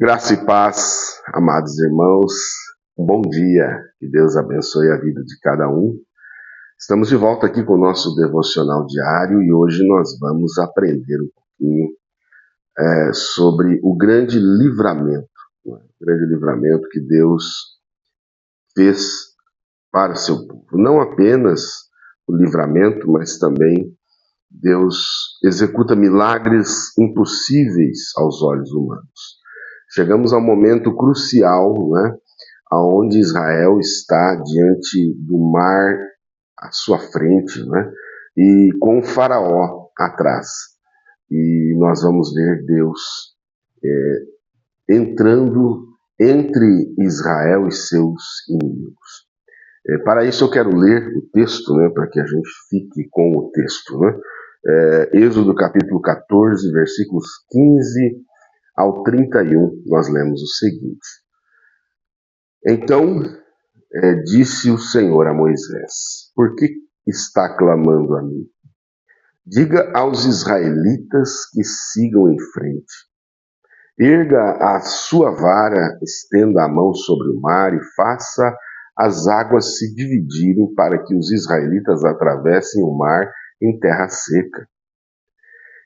Graça e paz, amados irmãos, um bom dia, que Deus abençoe a vida de cada um. Estamos de volta aqui com o nosso devocional diário e hoje nós vamos aprender um pouquinho sobre o grande livramento, né? O grande livramento que Deus fez para o seu povo. Não apenas o livramento, mas também Deus executa milagres impossíveis aos olhos humanos. Chegamos ao momento crucial, né, onde Israel está diante do mar à sua frente, né, e com o faraó atrás. E nós vamos ver Deus entrando entre Israel e seus inimigos. Para isso eu quero ler o texto, né, para que a gente fique com o texto, né? Êxodo capítulo 14, versículos 15 ao 31, nós lemos o seguinte. Então disse o Senhor a Moisés: por que está clamando a mim? Diga aos israelitas que sigam em frente. Erga a sua vara, estenda a mão sobre o mar e faça as águas se dividirem para que os israelitas atravessem o mar em terra seca.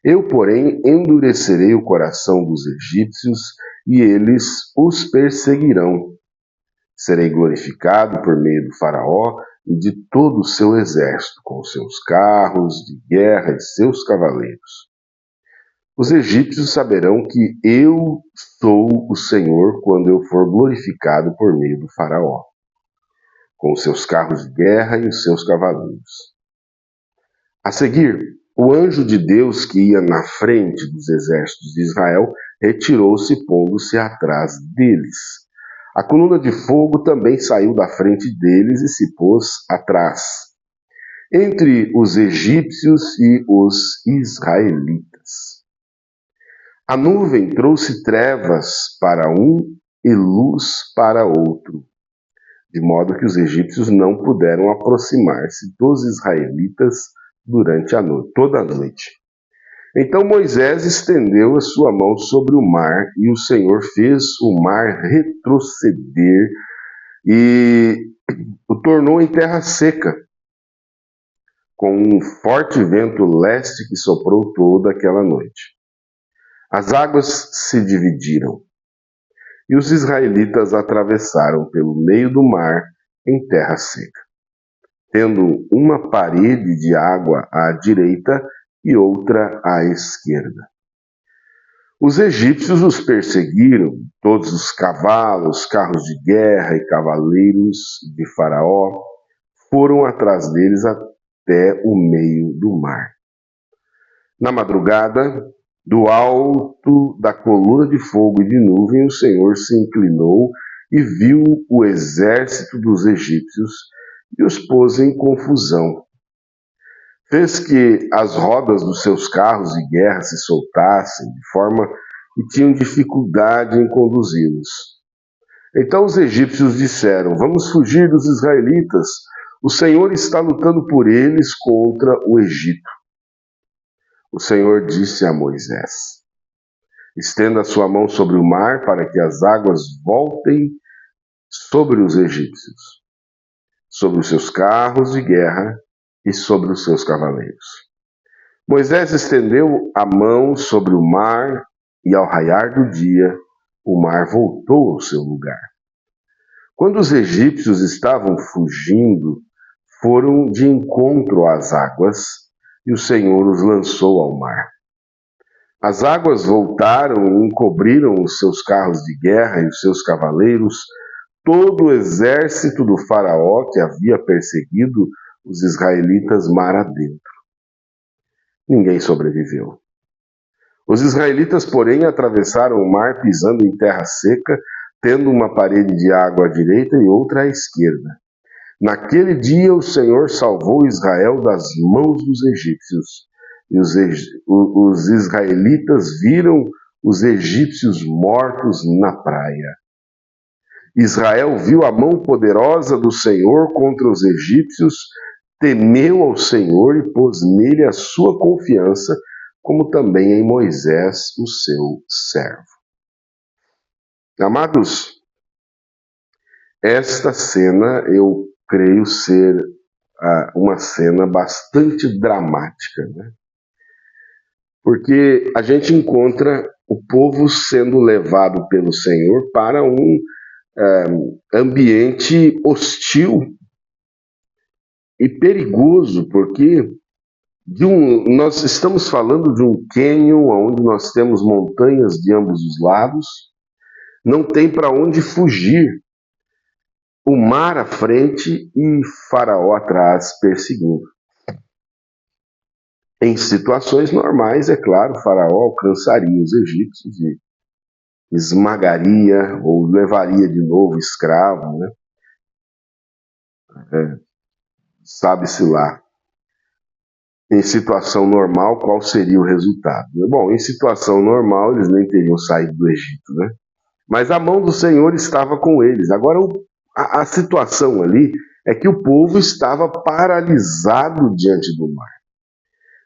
Eu, porém, endurecerei o coração dos egípcios e eles os perseguirão. Serei glorificado por meio do faraó e de todo o seu exército, com seus carros de guerra e seus cavaleiros. Os egípcios saberão que eu sou o Senhor quando eu for glorificado por meio do faraó, com os seus carros de guerra e os seus cavaleiros. A seguir, o anjo de Deus que ia na frente dos exércitos de Israel retirou-se, pondo-se atrás deles. A coluna de fogo também saiu da frente deles e se pôs atrás, entre os egípcios e os israelitas. A nuvem trouxe trevas para um e luz para outro, de modo que os egípcios não puderam aproximar-se dos israelitas durante a noite, toda a noite. Então Moisés estendeu a sua mão sobre o mar, e o Senhor fez o mar retroceder e o tornou em terra seca, com um forte vento leste que soprou toda aquela noite. As águas se dividiram, e os israelitas atravessaram pelo meio do mar em terra seca, tendo uma parede de água à direita e outra à esquerda. Os egípcios os perseguiram, todos os cavalos, carros de guerra e cavaleiros de Faraó foram atrás deles até o meio do mar. Na madrugada, do alto da coluna de fogo e de nuvem, o Senhor se inclinou e viu o exército dos egípcios e os pôs em confusão. Fez que as rodas dos seus carros de guerra se soltassem, de forma que tinham dificuldade em conduzi-los. Então os egípcios disseram: vamos fugir dos israelitas, o Senhor está lutando por eles contra o Egito. O Senhor disse a Moisés: estenda a sua mão sobre o mar para que as águas voltem sobre os egípcios, sobre os seus carros de guerra e sobre os seus cavaleiros. Moisés estendeu a mão sobre o mar e ao raiar do dia, o mar voltou ao seu lugar. Quando os egípcios estavam fugindo, foram de encontro às águas e o Senhor os lançou ao mar. As águas voltaram e encobriram os seus carros de guerra e os seus cavaleiros, todo o exército do faraó que havia perseguido os israelitas mar adentro. Ninguém sobreviveu. Os israelitas, porém, atravessaram o mar pisando em terra seca, tendo uma parede de água à direita e outra à esquerda. Naquele dia o Senhor salvou Israel das mãos dos egípcios, e os israelitas viram os egípcios mortos na praia. Israel viu a mão poderosa do Senhor contra os egípcios, temeu ao Senhor e pôs nele a sua confiança, como também em Moisés, o seu servo. Amados, esta cena eu creio ser uma cena bastante dramática, né? Porque a gente encontra o povo sendo levado pelo Senhor para um ambiente hostil e perigoso, porque nós estamos falando de um cânion onde nós temos montanhas de ambos os lados, não tem para onde fugir, o mar à frente e Faraó atrás perseguindo. Em situações normais, é claro, Faraó alcançaria os egípcios e esmagaria ou levaria de novo escravo, né? Sabe-se lá. Em situação normal, qual seria o resultado? Bom, em situação normal, eles nem teriam saído do Egito, né? Mas a mão do Senhor estava com eles. Agora, a situação ali é que o povo estava paralisado diante do mar.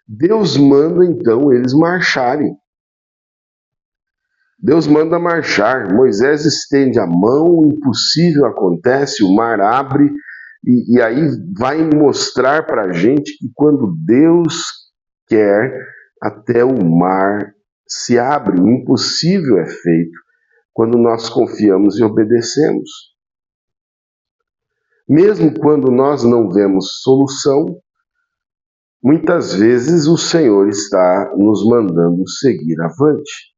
Deus manda, então, eles marcharem. Deus manda marchar. Moisés estende a mão, o impossível acontece, o mar abre, e aí vai mostrar para a gente que quando Deus quer, até o mar se abre. O impossível é feito quando nós confiamos e obedecemos. Mesmo quando nós não vemos solução, muitas vezes o Senhor está nos mandando seguir avante.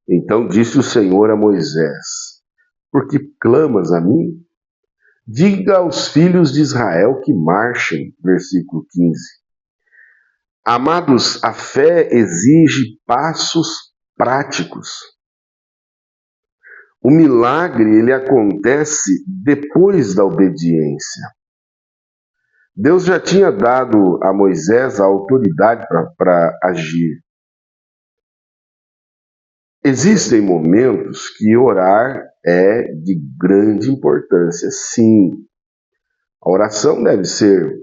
Então disse o Senhor a Moisés: por que clamas a mim? Diga aos filhos de Israel que marchem. Versículo 15. Amados, a fé exige passos práticos. O milagre, ele acontece depois da obediência. Deus já tinha dado a Moisés a autoridade para agir. Existem momentos que orar é de grande importância, sim. A oração deve ser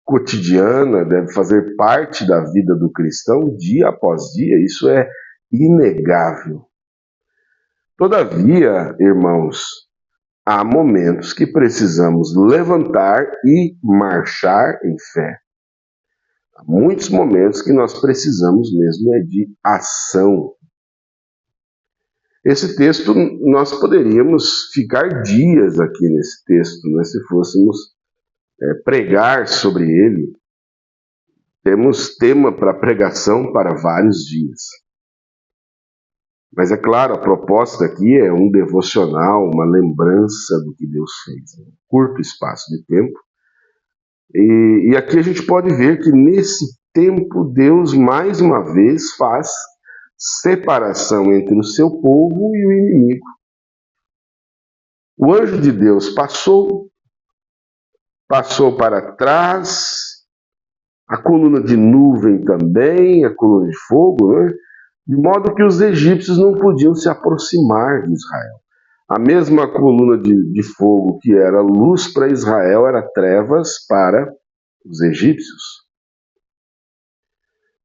cotidiana, deve fazer parte da vida do cristão dia após dia, isso é inegável. Todavia, irmãos, há momentos que precisamos levantar e marchar em fé. Há muitos momentos que nós precisamos mesmo de ação. Esse texto, nós poderíamos ficar dias aqui nesse texto, né, se fôssemos pregar sobre ele. Temos tema para pregação para vários dias. Mas é claro, a proposta aqui é um devocional, uma lembrança do que Deus fez, um curto espaço de tempo. E aqui a gente pode ver que nesse tempo Deus mais uma vez faz separação entre o seu povo e o inimigo. O anjo de Deus passou para trás, a coluna de nuvem também, a coluna de fogo, né? De modo que os egípcios não podiam se aproximar de Israel. A mesma coluna de fogo que era luz para Israel era trevas para os egípcios.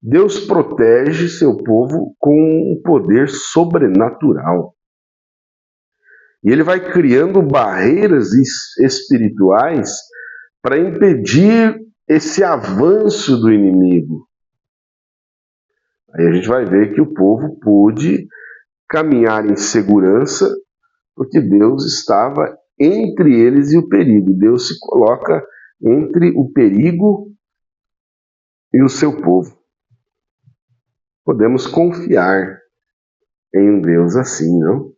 Deus protege seu povo com um poder sobrenatural. E ele vai criando barreiras espirituais para impedir esse avanço do inimigo. Aí a gente vai ver que o povo pôde caminhar em segurança, porque Deus estava entre eles e o perigo. Deus se coloca entre o perigo e o seu povo. Podemos confiar em um Deus assim, não?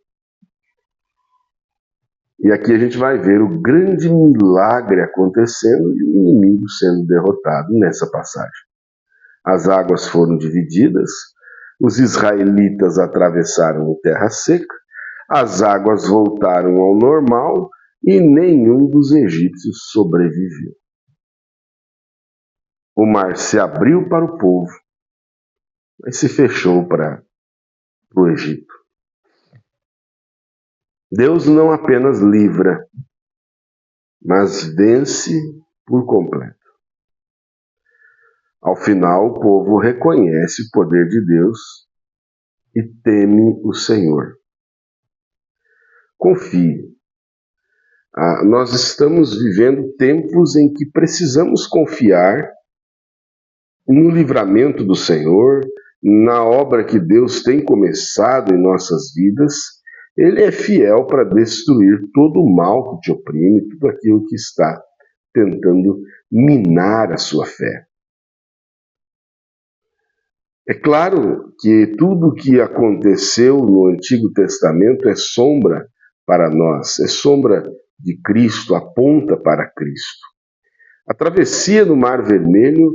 E aqui a gente vai ver o grande milagre acontecendo e o inimigo sendo derrotado nessa passagem. As águas foram divididas, os israelitas atravessaram terra seca, as águas voltaram ao normal e nenhum dos egípcios sobreviveu. O mar se abriu para o povo, mas se fechou para o Egito. Deus não apenas livra, mas vence por completo. Ao final, o povo reconhece o poder de Deus e teme o Senhor. Confie. Nós estamos vivendo tempos em que precisamos confiar no livramento do Senhor, na obra que Deus tem começado em nossas vidas. Ele é fiel para destruir todo o mal que te oprime, tudo aquilo que está tentando minar a sua fé. É claro que tudo o que aconteceu no Antigo Testamento é sombra para nós, é sombra de Cristo, aponta para Cristo. A travessia do Mar Vermelho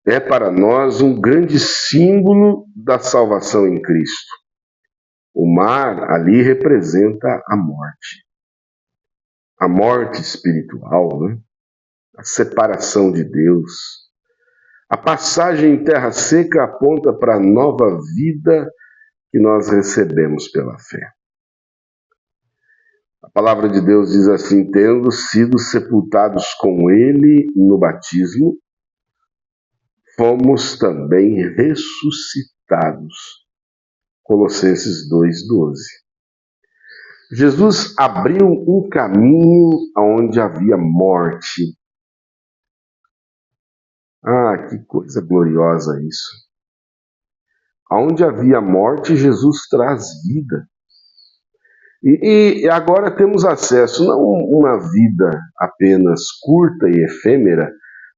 é para nós um grande símbolo da salvação em Cristo. O mar ali representa a morte espiritual, né? A separação de Deus. A passagem em terra seca aponta para a nova vida que nós recebemos pela fé. A palavra de Deus diz assim: tendo sido sepultados com ele no batismo, fomos também ressuscitados. Colossenses 2:12. Jesus abriu um caminho onde havia morte. Ah, que coisa gloriosa isso. Onde havia morte, Jesus traz vida. E agora temos acesso não a uma vida apenas curta e efêmera,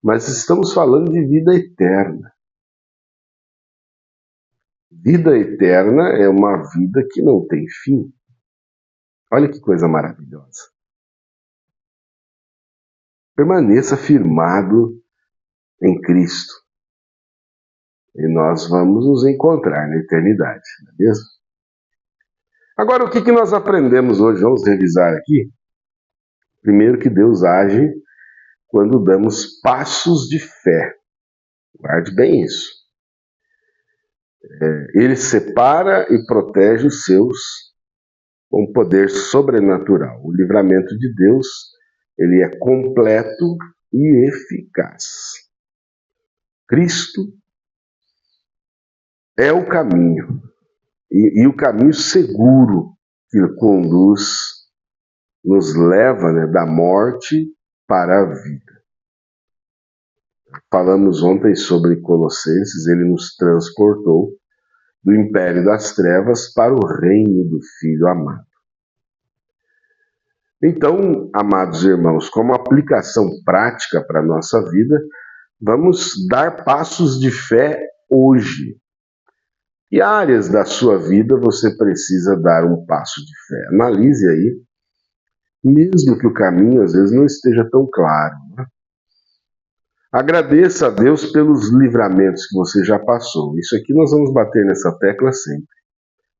mas estamos falando de vida eterna. Vida eterna é uma vida que não tem fim. Olha que coisa maravilhosa. Permaneça firmado em Cristo. E nós vamos nos encontrar na eternidade, não é mesmo? Agora, o que nós aprendemos hoje? Vamos revisar aqui. Primeiro, que Deus age quando damos passos de fé. Guarde bem isso. Ele separa e protege os seus com poder sobrenatural. O livramento de Deus, ele é completo e eficaz. Cristo é o caminho, e o caminho seguro que conduz, nos leva, né, da morte para a vida. Falamos ontem sobre Colossenses, ele nos transportou do império das trevas para o reino do Filho amado. Então, amados irmãos, como aplicação prática para a nossa vida, vamos dar passos de fé hoje. Que áreas da sua vida você precisa dar um passo de fé? Analise aí, mesmo que o caminho às vezes não esteja tão claro, né? Agradeça a Deus pelos livramentos que você já passou. Isso aqui nós vamos bater nessa tecla sempre.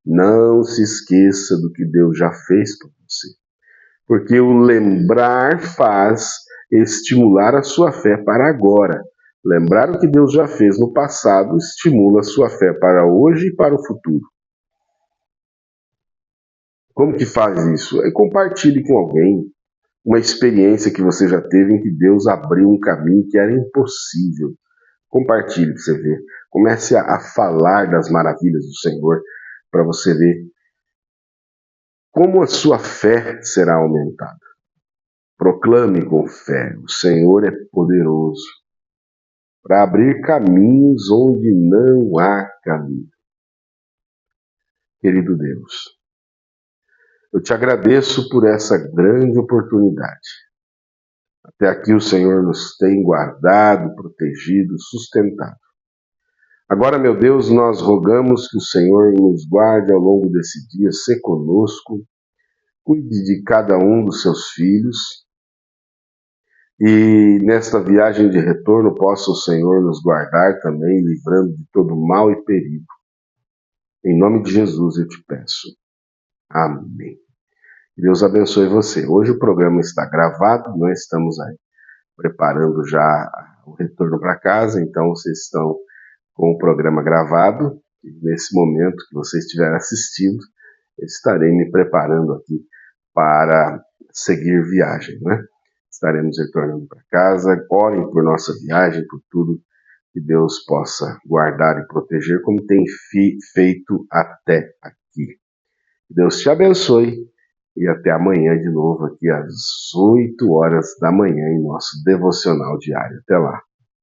Não se esqueça do que Deus já fez por você. Porque o lembrar faz estimular a sua fé para agora. Lembrar o que Deus já fez no passado estimula a sua fé para hoje e para o futuro. Como que faz isso? Compartilhe com alguém uma experiência que você já teve em que Deus abriu um caminho que era impossível. Compartilhe para você ver. Comece a falar das maravilhas do Senhor para você ver como a sua fé será aumentada. Proclame com fé: o Senhor é poderoso para abrir caminhos onde não há caminho. Querido Deus, eu te agradeço por essa grande oportunidade. Até aqui o Senhor nos tem guardado, protegido, sustentado. Agora, meu Deus, nós rogamos que o Senhor nos guarde ao longo desse dia, se conosco, cuide de cada um dos seus filhos e nesta viagem de retorno possa o Senhor nos guardar também, livrando de todo mal e perigo. Em nome de Jesus eu te peço. Amém. Deus abençoe você. Hoje o programa está gravado, nós estamos aí preparando já o retorno para casa, então vocês estão com o programa gravado. E nesse momento que você estiver assistindo, eu estarei me preparando aqui para seguir viagem, né? Estaremos retornando para casa. Orem por nossa viagem, por tudo Que Deus possa guardar e proteger como tem feito até aqui. Que Deus te abençoe e até amanhã de novo aqui às 8 horas da manhã em nosso devocional diário. Até lá.